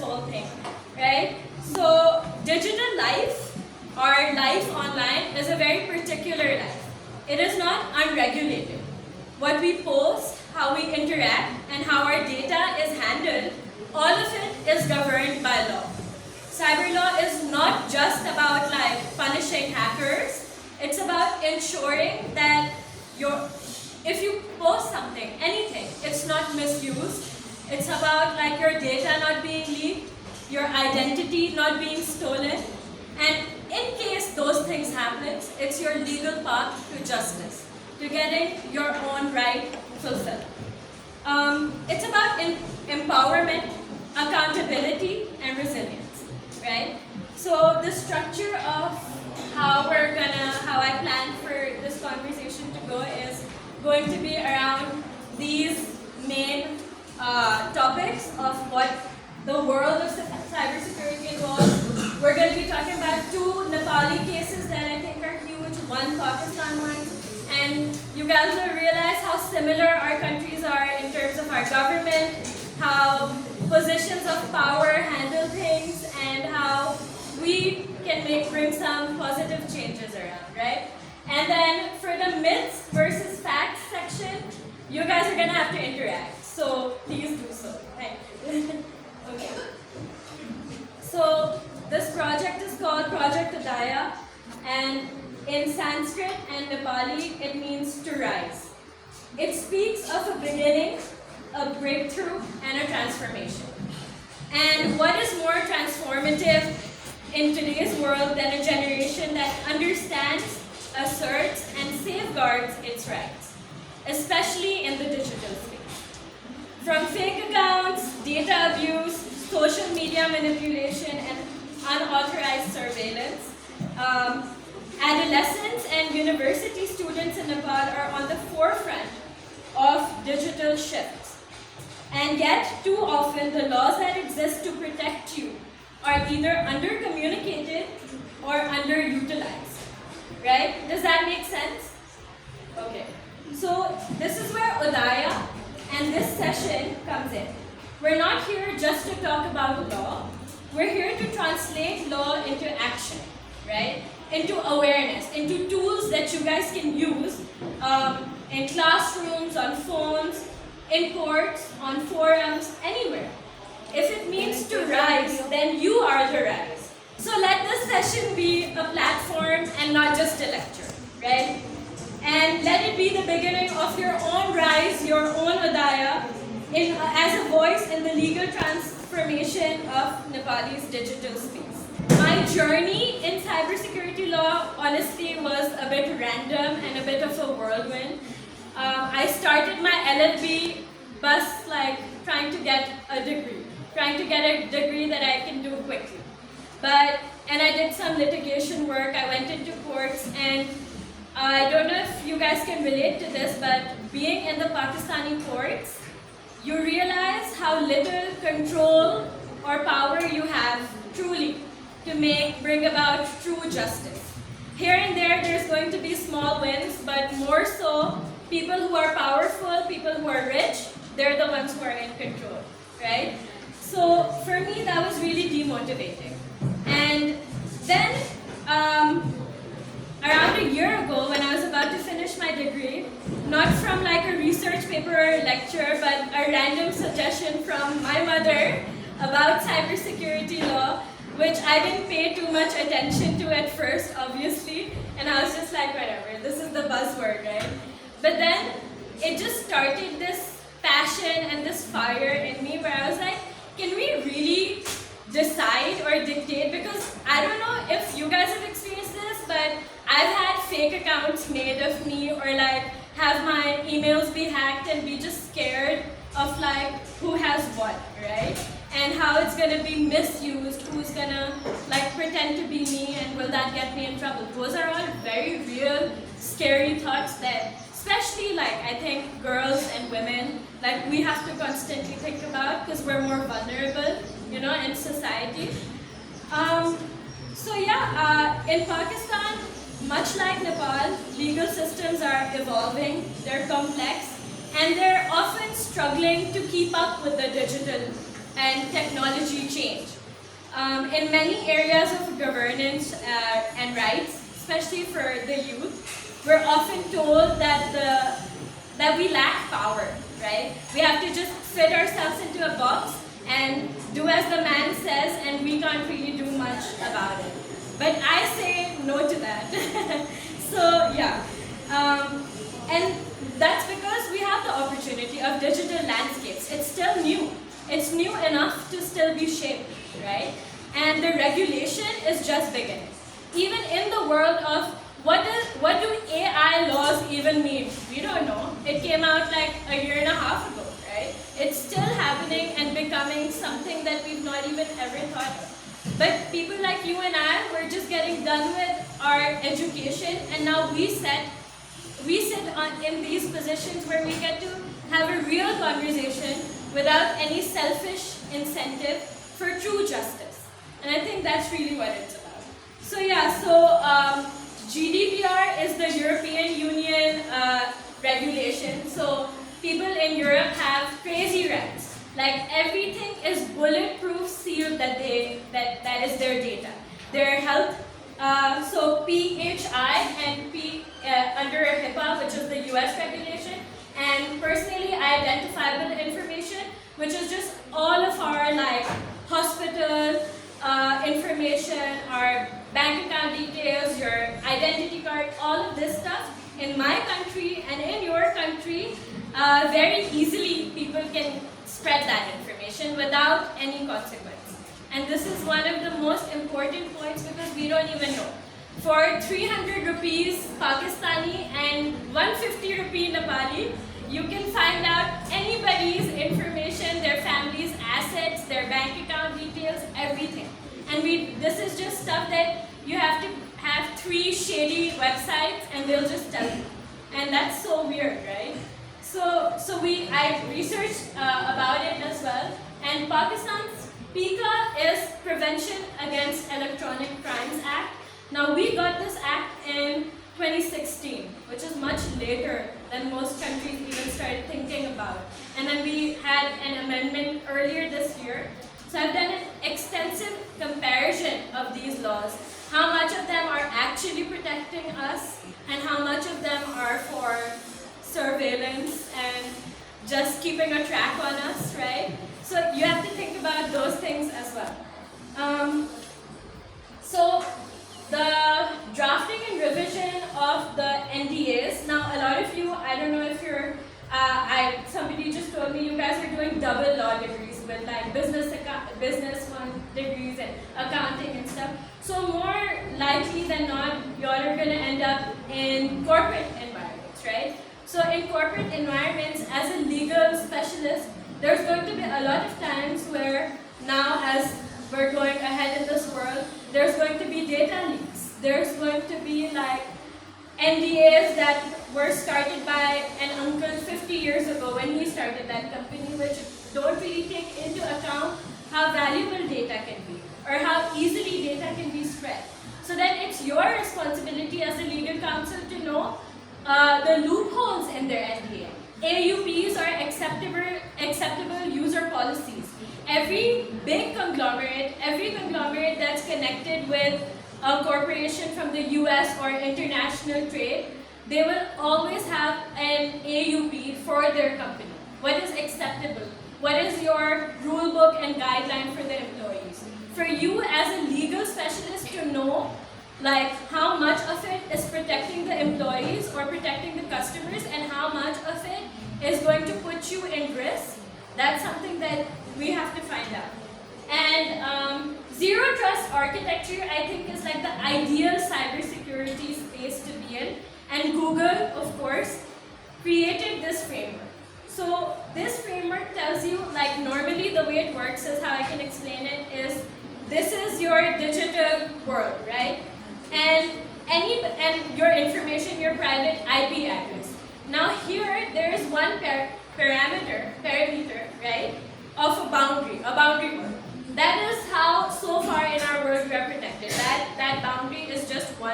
whole thing, right? So digital life, or life online, is a very particular life. It is not unregulated. What we post, how we interact, and how our data is handled, all of it is governed by law. Cyber law is not just about like punishing hackers. It's about ensuring that if you post something, anything, it's not misused. It's about like your data not being leaked, your identity not being stolen, and in case those things happen, it's your legal path to justice, to getting your own right fulfilled. It's about empowerment, accountability, and resilience, right? So the structure of how I plan for this conversation to go is going to be around these main topics of what the world of cybersecurity involves. We're going to be talking about 2 Nepali cases that I think are huge, 1 Pakistan one, and you guys will realize how similar our countries are in terms of our government, how positions of power handle things, and how we can bring some positive changes around, right? And then for the myths versus facts section, you guys are going to have to interact, so please do so. Thank you. Okay. So this project is called Project Udaya, and in Sanskrit and Nepali, it means to rise. It speaks of a beginning, a breakthrough, and a transformation. And what is more transformative in today's world than a generation that understands, asserts, and safeguards its rights, especially in the digital space. From fake accounts, data abuse, social media manipulation, and unauthorized surveillance, adolescents and university students in Nepal are on the forefront of digital shifts. And yet, too often, the laws that exist to protect you are either under-communicated or underutilized, right? Does that make sense? Okay. So this is where Udaya and this session comes in. We're not here just to talk about law. We're here to translate law into action, right? Into awareness, into tools that you guys can use in classrooms, on phones, in courts, on forums, anywhere. If it means to rise, then you are the rise. So let this session be a platform and not just a lecture, right? And let it be the beginning of your own rise, your own Udaya, as a voice in the legal transformation of Nepal's digital space. My journey in cybersecurity law, honestly, was a bit random and a bit of a whirlwind. I started my LLB bus trying to get a degree that I can do quickly. And I did some litigation work, I went into courts, and I don't know if you guys can relate to this, but being in the Pakistani courts, you realize how little control or power you have truly to bring about true justice. Here and there's going to be small wins, but more so, people who are powerful, people who are rich, they're the ones who are in control, right? So for me, that was really demotivating. And then, around a year ago, when I was about to finish my degree, not from a research paper or lecture, but a random suggestion from my mother about cybersecurity law, which I didn't pay too much attention to at first, obviously, and I was just like, whatever, this is the buzzword, right? But then, it just started this passion and this fire in me where I was like, can we really decide or dictate? Because I don't know if you guys have experienced this, but I've had fake accounts made of me, or have my emails be hacked and be just scared of who has what, right? And how it's gonna be misused, who's gonna pretend to be me, and will that get me in trouble? Those are all very real, scary thoughts that, especially I think girls and women, we have to constantly think about because we're more vulnerable, in society. In Pakistan, much like Nepal, legal systems are evolving, they're complex, and they're often struggling to keep up with the digital and technology change. In many areas of governance and rights, especially for the youth, we're often told that we lack power, right? We have to just fit ourselves into a box and do as the man says, and we can't really do much about it. But I say no to that. So yeah, and that's because we have the opportunity of digital landscapes. It's still new. It's new enough to still be shaped, right? And the regulation is just beginning. Even in the world of what do AI laws even mean? We don't know. It came out like a year and a half ago, right? It's still happening and becoming something that we've not even ever thought of. But people like you and I, we're just getting done with our education, and now we sit in these positions where we get to have a real conversation without any selfish incentive for true justice. And I think that's really what it's about. So yeah, GDPR is the European Union regulation. So people in Europe have crazy rights. Like everything is bulletproof sealed that is their data. Their health, so PHI and under HIPAA, which is the US regulation, and personally identifiable information, which is just all of our like hospital information, our bank account details, your identity card, all of this stuff in my country and in your country, very easily people can spread that information without any consequence. And this is one of the most important points because we don't even know. For 300 rupees Pakistani and 150 rupee Nepali, you can find out anybody's information, their family's assets, their bank account details, everything. And this is just stuff that you have to have 3 shady websites and they'll just tell you. And that's so weird, right? I researched about it as well. And Pakistan's PICA is Prevention Against Electronic Crimes Act. Now we got this act in 2016, which is much later than most countries even started thinking about. And then we had an amendment earlier this year. So I've done an extensive comparison of these laws, how much of them are actually protecting us and how much of them are for surveillance and just keeping a track on us, right? So you have to think about those things as well. So the drafting and revision of the NDAs. Now a lot of you, I don't know if you're, somebody just told me you guys are doing double law degrees with like business one degrees and accounting and stuff. So more likely than not, you all are going to end up in corporate environments, right? So in corporate environments, as a legal specialist, there's going to be a lot of times where now as we're going ahead in this world, there's going to be data leaks. There's going to be like NDAs that were started by an uncle 50 years ago when he started that company, which don't really take into account how valuable data can be or how easily data can be spread. So then it's your responsibility as a legal counsel to know the loopholes in their NDA. AUPs are acceptable user policies. Every big conglomerate, that's connected with a corporation from the US or international trade, they will always have an AUP for their company. What is acceptable? What is your rule book and guideline for the employees? For you as a legal specialist to know like how much of it is protecting the employees or protecting the customers and how much of it is going to put you in risk, that's something that we have to find out. And zero trust architecture, I think, is like the ideal cybersecurity space to be in. And Google, of course, created this framework. So this framework tells you, like normally the way it works is how I can explain it is, this is your digital world, right? And your information, your private IP address. Now here, there is one parameter, right, of a boundary world. That is how, so far in our world, we are protected. That boundary is just one